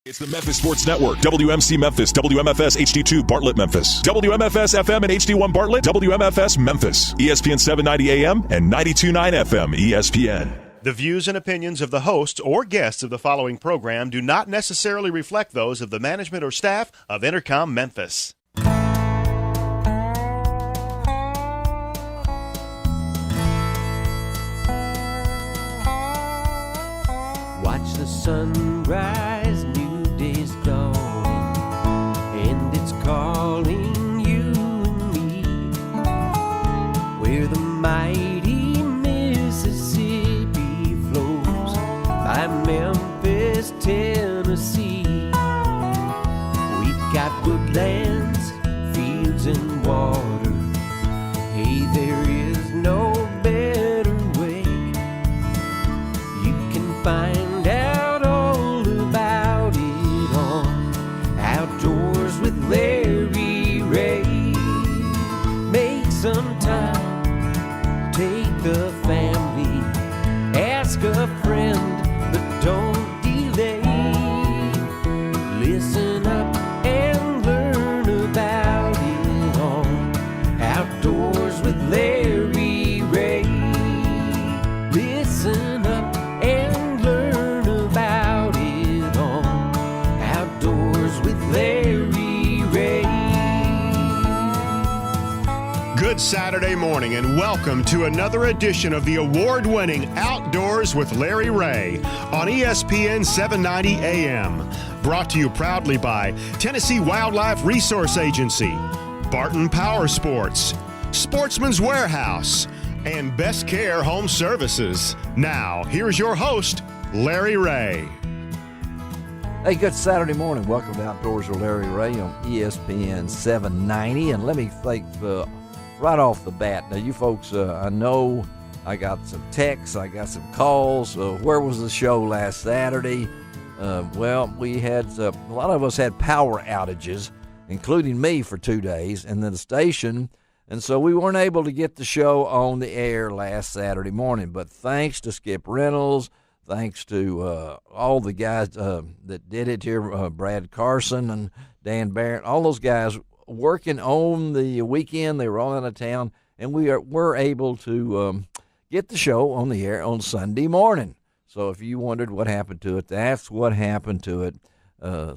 It's the Memphis Sports Network, WMC Memphis, WMFS HD2 Bartlett Memphis, WMFS FM and HD1 Bartlett, WMFS Memphis, ESPN 790 AM and 92.9 FM ESPN. The views and opinions of the hosts or guests of the following program do not necessarily reflect those of the management or staff of Intercom Memphis. Watch the sunrise, new day's dawning, and it's calling you and me. Where the mighty Mississippi flows by Memphis, Tennessee. We've got woodlands, fields, and water. Hey, there is no better way. You can find out all about it on Outdoors with Larry Ray. Make some time, take the family, ask a friend, but don't delay. Listen up and learn about it on Outdoors with Larry Ray. Listen up and learn about it on Outdoors with Larry Ray. Good Saturday morning and welcome to another edition of the award-winning Outdoors with Larry Ray on ESPN 790 AM. Brought to you proudly by Tennessee Wildlife Resource Agency, Barton Power Sports, Sportsman's Warehouse, and Best Care Home Services. Now, here's your host, Larry Ray. Hey, good Saturday morning. Welcome to Outdoors with Larry Ray on ESPN 790. And let me think right off the bat. Now, you folks, I know I got some texts, I got some calls. Where was the show last Saturday? Well, we had a lot of us had power outages, including me for 2 days, and then the station. And so we weren't able to get the show on the air last Saturday morning. But thanks to Skip Reynolds, thanks to all the guys that did it here, Brad Carson and Dan Barrett, all those guys working on the weekend. They were all out of town, and we're able to get the show on the air on Sunday morning. So if you wondered what happened to it, that's what happened to it.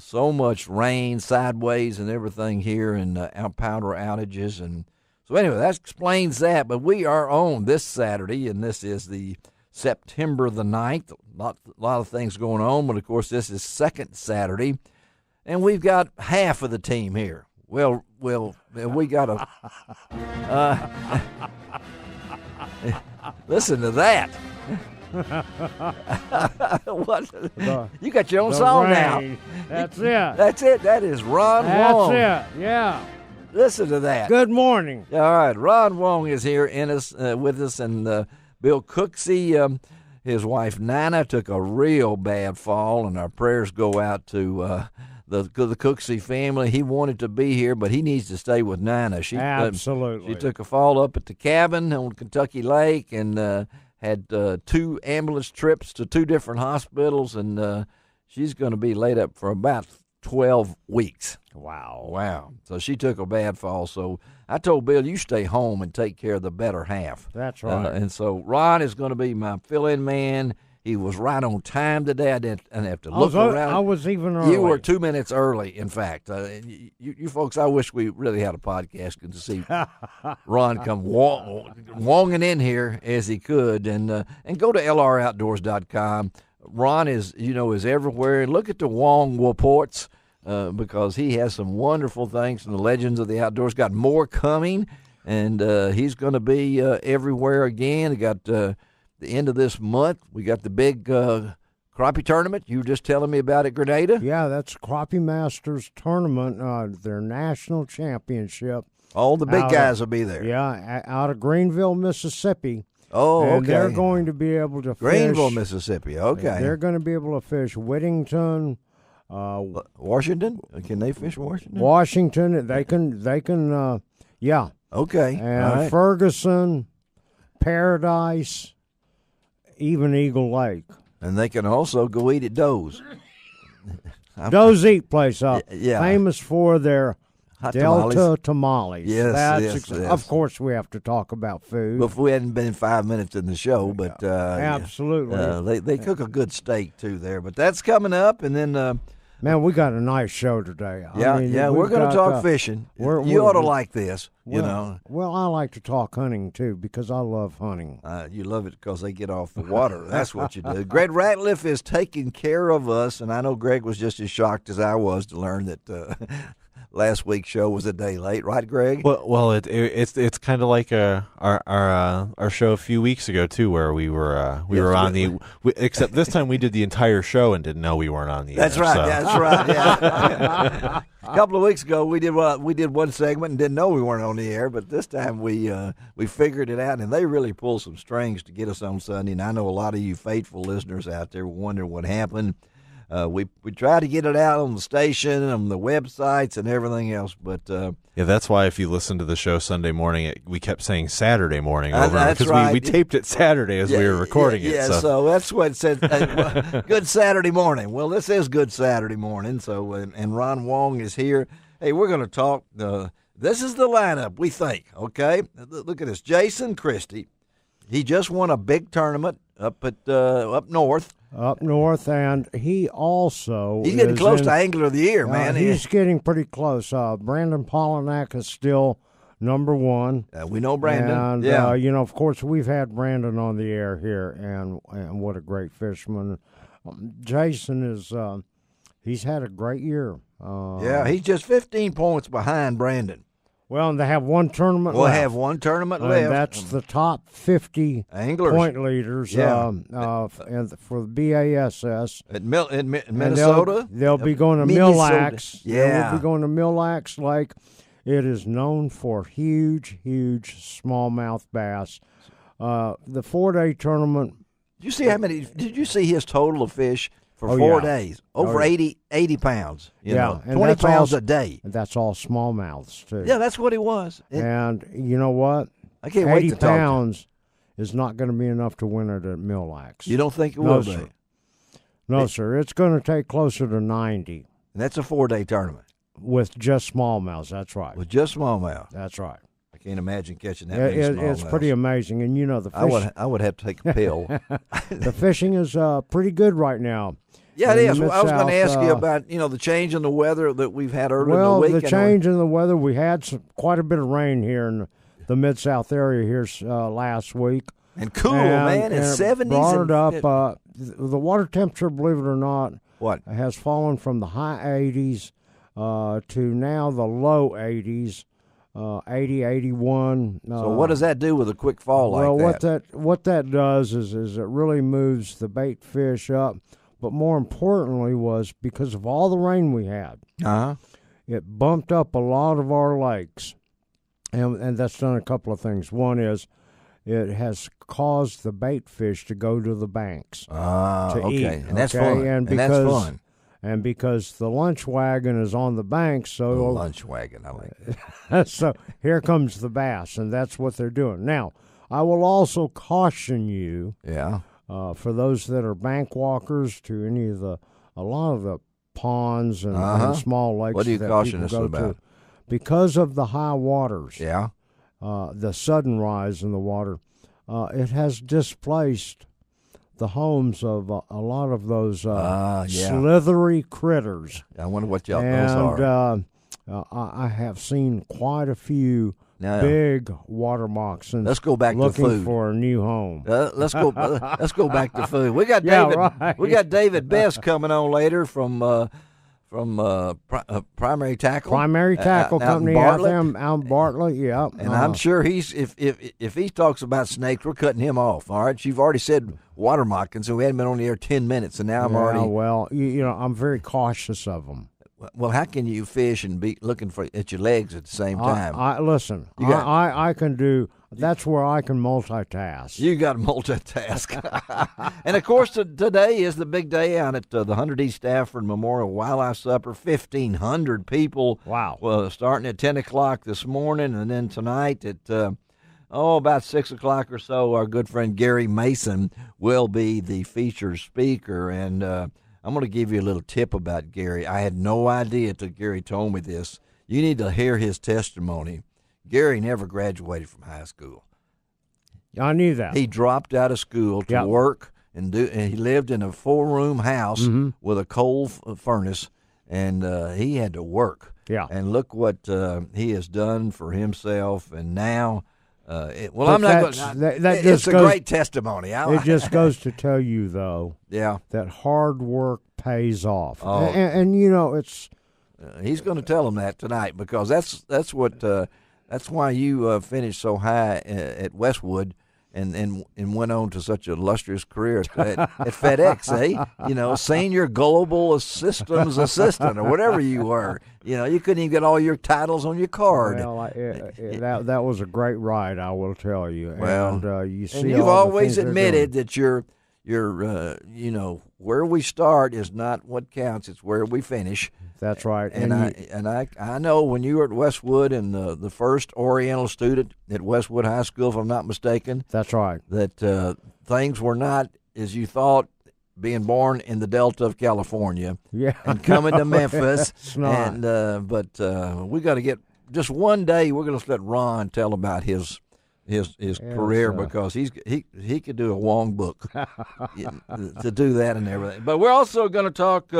So much rain, sideways, and everything here, and power outages. And so anyway, that explains that. But we are on this Saturday, and this is the September the 9th. A lot of things going on, but of course this is second Saturday, and we've got half of the team here. Well, we got a. Listen to that. What? You got your own song now. That's it. That's it. That is Ron Wong. That's it. Yeah. Listen to that. Good morning. All right, Ron Wong is here with us, and Bill Cooksey, his wife Nina took a real bad fall, and our prayers go out to the Cooksey family. He wanted to be here, but he needs to stay with Nina. Absolutely. She took a fall up at the cabin on Kentucky Lake and had 2 ambulance trips to 2 different hospitals, and she's going to be laid up for about 12 weeks. Wow. So she took a bad fall. So I told Bill, you stay home and take care of the better half. That's right. And so Ron is going to be my fill-in man. He was right on time today. I didn't have to look around. I was even early. You were 2 minutes early, in fact. You folks, I wish we really had a podcast to see Ron come wonging in here as he could. And go to lroutdoors.com. Ron is everywhere. Look at the Wong reports because he has some wonderful things from the Legends of the Outdoors. Got more coming, and he's going to be everywhere again. He got the end of this month. We got the big crappie tournament. You were just telling me about at Grenada. Yeah, that's Crappie Masters tournament, their national championship. All the big guys will be there. Yeah, out of Greenville, Mississippi. Oh, okay. And they're going to be able to Greenville, fish. Mississippi. Okay. They're going to be able to fish Whittington, Washington. Can they fish Washington? Washington. They can. Yeah. Okay. And all right. Ferguson, Paradise, even Eagle Lake. And they can also go eat at Doe's. Doe's Eat place, Yeah. famous for their Hot Delta tamales. Yes, That's yes. Of course, we have to talk about food. But we hadn't been 5 minutes in the show, but Absolutely. they cook a good steak too there. But that's coming up, and then Man, we got a nice show today. we're we've going to got, talk fishing. we're- You ought to we're- like this. Well, I like to talk hunting too because I love hunting. You love it because they get off the water. That's what you do. Greg Ratliff is taking care of us, and I know Greg was just as shocked as I was to learn that last week's show was a day late, right, Greg? Well, it's kind of like our show a few weeks ago too, where we were on except this time we did the entire show and didn't know we weren't on the That's air. right. So. That's right. Yeah. A couple of weeks ago, we did one segment and didn't know we weren't on the air, but this time we figured it out, and they really pulled some strings to get us on Sunday. And I know a lot of you faithful listeners out there wondering what happened. We tried to get it out on the station, on the websites, and everything else, but Yeah, that's why if you listen to the show Sunday morning, we kept saying Saturday morning over That's because right. we taped it Saturday as we were recording it. Yeah, so that's what it said. Good Saturday morning. Well, this is Good Saturday morning. So, and Ron Wong is here. Hey, we're going to talk. This is the lineup, we think. Okay, look at this. Jason Christie. He just won a big tournament up north. Up north, and he also He's getting is close in- to Angler of the Year, man. He's getting pretty close. Brandon Polinack is still number one. We know Brandon. And, yeah. of course, we've had Brandon on the air here, and what a great fisherman. Jason is, he's had a great year. Yeah, he's just 15 points behind Brandon. Well, and they have one tournament We'll left. have one tournament And left. that's the top 50 Anglers. point leaders Yeah. and for the BASS. in And Minnesota. They'll be going to Minnesota. Mille Lacs. Yeah. They'll be going to Mille Lacs Lake. It is known for huge, huge smallmouth bass. The 4-day tournament. Did you see how many? Did you see his total of fish for Oh, 4 yeah. days? Over Oh, yeah. 80 pounds. You know, and 20 that's pounds all, a day. And that's all smallmouths, too. Yeah, that's what it was. And you know what? I can't wait 80 to talk to him. pounds is not going to be enough to win it at Mille Lacs. You don't think it No, will sir. be? No, sir. It's going to take closer to 90 And that's a 4-day tournament with just smallmouths. That's right. with just smallmouth. That's right. I can't imagine catching that many It's smallmouths. pretty amazing. And, the fish, I would have to take a pill. the fishing is pretty good right now. Yeah, it In is. the Well, I was going to Mid-South, ask you about the change in the weather that we've had early Well, in the week. the change in the weather, we had quite a bit of rain here in the Mid-South area here last week. And cool, man. It's and 70s. brought and it up. The water temperature, believe it or not, What? has fallen from the high 80s to now the low 80s, 80, 81. So what does that do with a quick fall like well, that? what that does is it really moves the bait fish up. But more importantly was because of all the rain we had, Uh-huh. it bumped up a lot of our lakes. And that's done a couple of things. One is it has caused the bait fish to go to the banks. To Okay. eat, And that's okay? fun. And that's fun. And because the lunch wagon is on the banks, The so lunch wagon. I like it. so here comes the bass, and that's what they're doing. Now, I will also caution you, Yeah. for those that are bank walkers to a lot of the ponds and, Uh-huh. and small lakes. What are you that cautioning people us go to, about? because of the high waters. Yeah. The sudden rise in the water, it has displaced the homes of a lot of those slithery critters. I wonder what those And are. I have seen quite a few Now, big water moccasins let's go back to looking food. for a new home. Let's go. Let's go back to food. We got Yeah, David. right. We got David Best coming on later from Primary Tackle. Primary Tackle out in Company out Bartlett. there out in Bartlett, yeah. And I'm sure he's if he talks about snakes, we're cutting him off. All right, you've already said water moccasins, so we hadn't been on the air 10 minutes, and now I'm already. Well, I'm very cautious of them. Well, how can you fish and be looking at your legs at the same time? I listen. You got- I can do. That's where I can multitask. You got to multitask. And, of course, today is the big day out at the 100 East Stafford Memorial Wildlife Supper. 1,500 people. Wow. Well, starting at 10 o'clock this morning, and then tonight at, about 6 o'clock or so, our good friend Gary Mason will be the featured speaker. And I'm going to give you a little tip about Gary. I had no idea until Gary told me this. You need to hear his testimony. Gary never graduated from high school. I knew that. He dropped out of school to work, and he lived in a 4-room house with a coal furnace, and he had to work. Yeah. And look what he has done for himself, and now. I'm not going. It's a great testimony. It just goes to tell you, though, that hard work pays off. Oh. And it's. He's going to tell them that tonight, because that's why you finished so high at Westwood. And went on to such a illustrious career at FedEx, senior global systems assistant or whatever you were. You couldn't even get all your titles on your card. Well, that was a great ride, I will tell you. Well, and you see, and you've always admitted that you're where we start is not what counts; it's where we finish. That's right. And I know when you were at Westwood and the first Oriental student at Westwood High School, if I'm not mistaken. That's right. That things were not as you thought, being born in the Delta of California. Yeah. And coming to Memphis. It's not. And but we got to get just one day. We're going to let Ron tell about his career, because he could do a long book to do that and everything. But we're also going to talk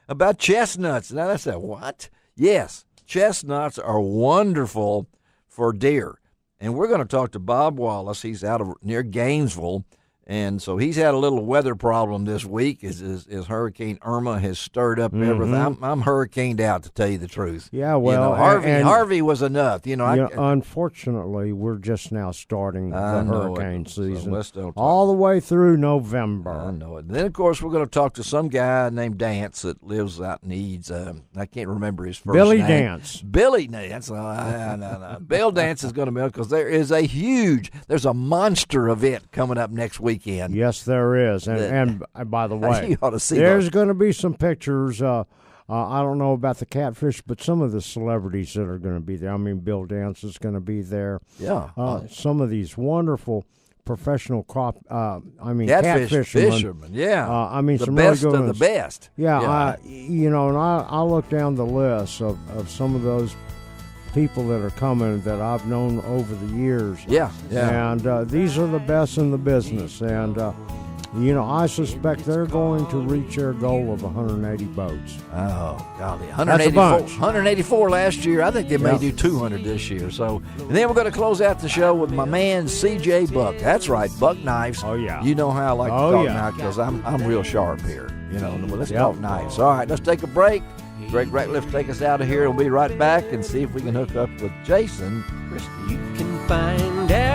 about chestnuts. Now that's what? Yes, chestnuts are wonderful for deer, and we're going to talk to Bob Wallace. He's out of near Gainesville. And so he's had a little weather problem this week as Hurricane Irma has stirred up everything. I'm hurricaned out, to tell you the truth. Yeah, well, Harvey was enough. Unfortunately, we're just now starting the hurricane season, so all the way through November. I know it. And then, of course, we're going to talk to some guy named Dance that lives out in Eads. I can't remember his first Billy name. Dance. Billy Dance. No. Bill Dance is going to be, because there's a monster event coming up next weekend. Yes, there is. And by the way, you ought to see there's going to be some pictures. I don't know about the catfish, but some of the celebrities that are going to be there. I mean, Bill Dance is going to be there. Yeah. Some of these wonderful professional catfish fishermen. Yeah. The some best really good of the best. Yeah. I look down the list of some of those people that are coming that I've known over the years. Yeah. And these are the best in the business. And, I suspect they're going to reach their goal of 180 boats. Oh, golly. That's a bunch. 184 last year. I think they may do 200 this year. So, and then we're going to close out the show with my man, C.J. Buck. That's right, Buck Knives. Oh, yeah. You know how I like to talk now, because I'm real sharp here. Let's talk knives. All right, let's take a break. Greg Ratliff take us out of here. We'll be right back and see if we can hook up with Jason Christie. You can find out